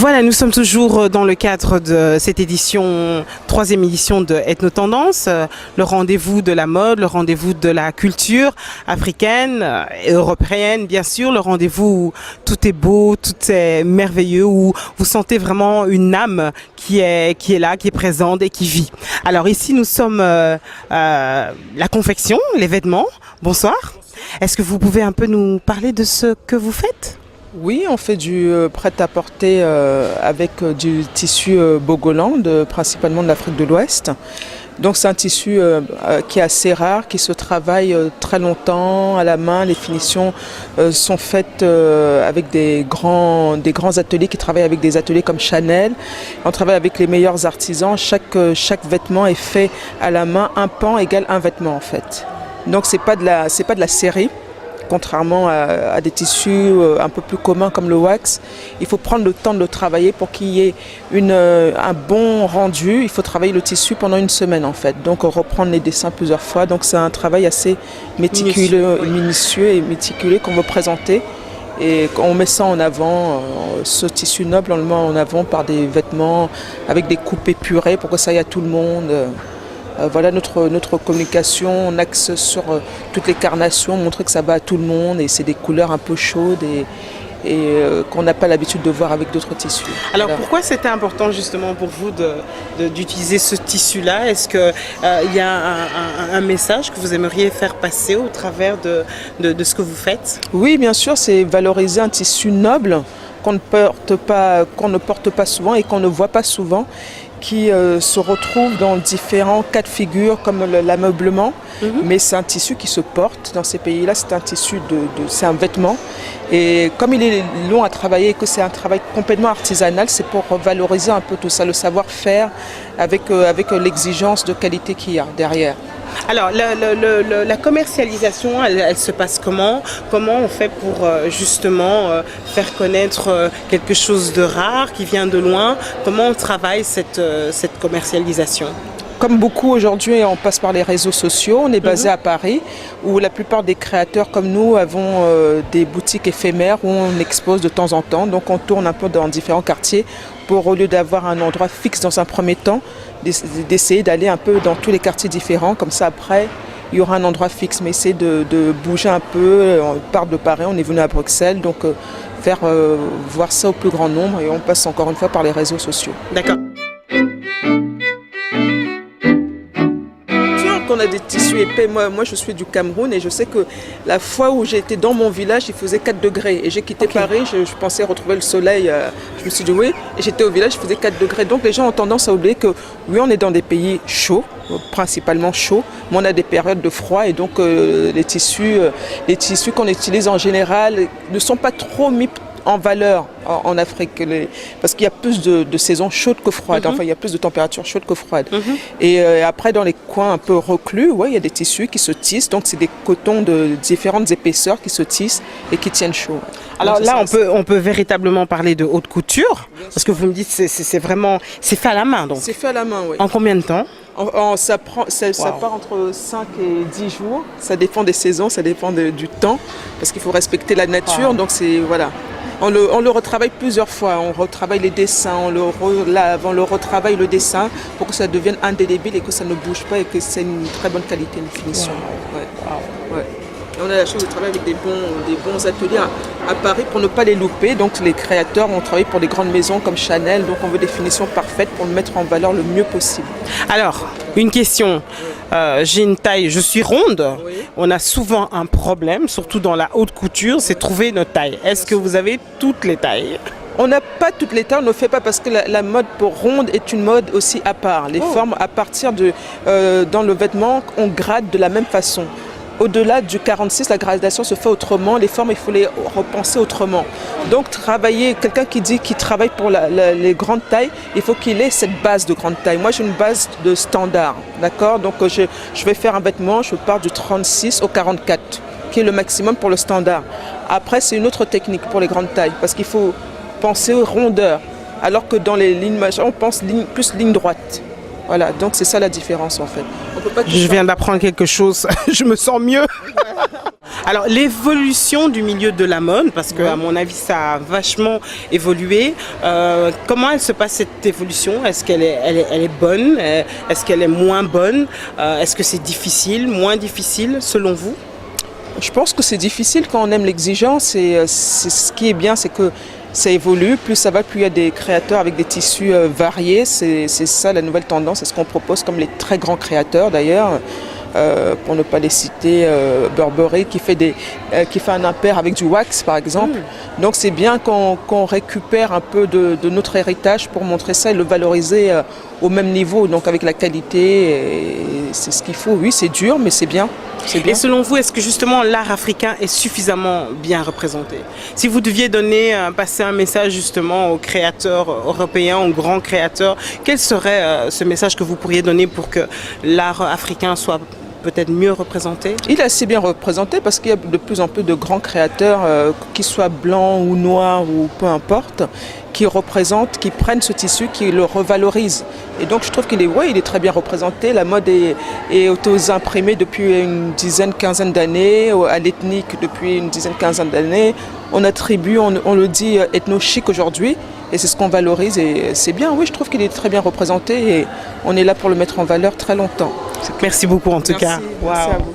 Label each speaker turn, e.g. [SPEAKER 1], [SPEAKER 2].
[SPEAKER 1] Voilà, nous sommes toujours dans le cadre de cette édition, troisième édition de Ethno-Tendance, le rendez-vous de la mode, le rendez-vous de la culture africaine et européenne, bien sûr, le rendez-vous où tout est beau, tout est merveilleux, où vous sentez vraiment une âme qui est là, qui est présente et qui vit. Alors ici, nous sommes la confection, les vêtements. Bonsoir. Est-ce que vous pouvez un peu nous parler de ce que vous faites ?
[SPEAKER 2] Oui, on fait du prêt-à-porter avec du tissu Bogolan, principalement de l'Afrique de l'Ouest. Donc c'est un tissu qui est assez rare, qui se travaille très longtemps à la main. Les finitions sont faites avec des grands ateliers qui travaillent avec des ateliers comme Chanel. On travaille avec les meilleurs artisans. Chaque vêtement est fait à la main. Un pan égale un vêtement en fait. Donc c'est pas de la série. Contrairement à des tissus un peu plus communs comme le wax, il faut prendre le temps de le travailler pour qu'il y ait un bon rendu. Il faut travailler le tissu pendant une semaine en fait, donc reprendre les dessins plusieurs fois. Donc c'est un travail assez minutieux et méticuleux qu'on veut présenter. Et on met ça en avant, ce tissu noble, on le met en avant par des vêtements avec des coupes épurées pour que ça aille à tout le monde. Voilà notre communication, on axe sur toutes les carnations, montrer que ça va à tout le monde et c'est des couleurs un peu chaudes et qu'on n'a pas l'habitude de voir avec d'autres tissus.
[SPEAKER 1] Alors pourquoi c'était important justement pour vous d'utiliser ce tissu-là? Est-ce qu'il y a un message que vous aimeriez faire passer au travers de ce que vous faites?
[SPEAKER 2] Oui, bien sûr, c'est valoriser un tissu noble qu'on ne porte pas souvent et qu'on ne voit pas souvent, qui se retrouve dans différents cas de figure comme l'ameublement, mais c'est un tissu qui se porte dans ces pays-là, c'est un tissu c'est un vêtement et comme il est long à travailler et que c'est un travail complètement artisanal, c'est pour valoriser un peu tout ça, le savoir-faire avec l'exigence de qualité qu'il y a derrière.
[SPEAKER 1] Alors, la commercialisation, elle se passe comment? Comment on fait pour justement faire connaître quelque chose de rare qui vient de loin? Comment on travaille cette commercialisation?
[SPEAKER 2] Comme beaucoup aujourd'hui, on passe par les réseaux sociaux. On est basé à Paris, où la plupart des créateurs comme nous avons des boutiques éphémères où on expose de temps en temps. Donc on tourne un peu dans différents quartiers pour, au lieu d'avoir un endroit fixe dans un premier temps, d'essayer d'aller un peu dans tous les quartiers différents. Comme ça, après, il y aura un endroit fixe, mais essayer de bouger un peu. On part de Paris, on est venu à Bruxelles, donc faire voir ça au plus grand nombre. Et on passe encore une fois par les réseaux sociaux.
[SPEAKER 1] D'accord.
[SPEAKER 2] On a des tissus épais. Moi, je suis du Cameroun et je sais que la fois où j'ai été dans mon village, il faisait 4 degrés. Et j'ai quitté Paris, je pensais retrouver le soleil. Je me suis dit oui. Et j'étais au village, il faisait 4 degrés. Donc les gens ont tendance à oublier que oui, on est dans des pays chauds, principalement chauds, mais on a des périodes de froid. Et donc les tissus qu'on utilise en général ne sont pas trop mis en valeur en Afrique, parce qu'il y a plus de saisons chaudes que froides, enfin il y a plus de températures chaudes que froides. Et après dans les coins un peu reclus, ouais, il y a des tissus qui se tissent, donc c'est des cotons de différentes épaisseurs qui se tissent et qui tiennent chaud.
[SPEAKER 1] Alors donc, là on peut véritablement parler de haute couture, parce que vous me dites c'est vraiment, c'est fait à la main donc.
[SPEAKER 2] C'est fait à la main, oui.
[SPEAKER 1] En combien de temps?
[SPEAKER 2] Ça part entre 5 et 10 jours, ça dépend des saisons, ça dépend du temps, parce qu'il faut respecter la nature, donc c'est, voilà. On le retravaille plusieurs fois, on retravaille les dessins, on le relave, on le retravaille le dessin pour que ça devienne indélébile et que ça ne bouge pas et que c'est une très bonne qualité, une finition. Ouais. Ouais. On a la chance de travailler avec des bons ateliers à Paris pour ne pas les louper. Donc les créateurs ont travaillé pour des grandes maisons comme Chanel, donc on veut des finitions parfaites pour le mettre en valeur le mieux possible.
[SPEAKER 1] Alors, une question. J'ai une taille, je suis ronde. Oui. On a souvent un problème, surtout dans la haute couture, c'est trouver notre taille. Est-ce que vous avez toutes les tailles?
[SPEAKER 2] On n'a pas toutes les tailles, on ne le fait pas parce que la mode pour ronde est une mode aussi à part. Les formes, à partir dans le vêtement, on grade de la même façon. Au-delà du 46, la gradation se fait autrement. Les formes, il faut les repenser autrement. Donc, quelqu'un qui travaille pour les grandes tailles, il faut qu'il ait cette base de grande taille. Moi, j'ai une base de standard, d'accord? Donc, je vais faire un vêtement, je pars du 36 au 44, qui est le maximum pour le standard. Après, c'est une autre technique pour les grandes tailles, parce qu'il faut penser aux rondeurs, alors que dans les lignes majeures, on pense plus ligne droite. Voilà, donc c'est ça la différence en fait.
[SPEAKER 1] Je viens d'apprendre quelque chose, je me sens mieux. Alors l'évolution du milieu de la mode, parce que à mon avis ça a vachement évolué, comment elle se passe cette évolution? Est-ce qu'elle est bonne? Est-ce qu'elle est moins bonne? Est-ce que c'est difficile, moins difficile selon vous?
[SPEAKER 2] Je pense que c'est difficile quand on aime l'exigence et ce qui est bien, c'est que ça évolue, plus ça va, plus il y a des créateurs avec des tissus variés, c'est ça la nouvelle tendance, c'est ce qu'on propose comme les très grands créateurs d'ailleurs. Pour ne pas les citer, Burberry qui fait un impair avec du wax par exemple. Donc c'est bien qu'on récupère un peu de notre héritage pour montrer ça et le valoriser au même niveau, donc avec la qualité. C'est ce qu'il faut. Oui, c'est dur, mais c'est bien.
[SPEAKER 1] Et selon vous, est-ce que justement l'art africain est suffisamment bien représenté? Si vous deviez passer un message justement aux créateurs européens, aux grands créateurs, quel serait ce message que vous pourriez donner pour que l'art africain soit peut-être mieux représenté?
[SPEAKER 2] Il est assez bien représenté parce qu'il y a de plus en plus de grands créateurs, qu'ils soient blancs ou noirs ou peu importe, qui représentent, qui prennent ce tissu, qui le revalorisent. Et donc je trouve qu'il est très bien représenté. La mode est auto-imprimée depuis une dizaine, quinzaine d'années, à l'ethnique depuis une dizaine, quinzaine d'années. On attribue, on le dit ethno-chic aujourd'hui. Et c'est ce qu'on valorise et c'est bien. Oui, je trouve qu'il est très bien représenté et on est là pour le mettre en valeur très longtemps.
[SPEAKER 1] Merci beaucoup en tout cas.
[SPEAKER 2] Merci à vous.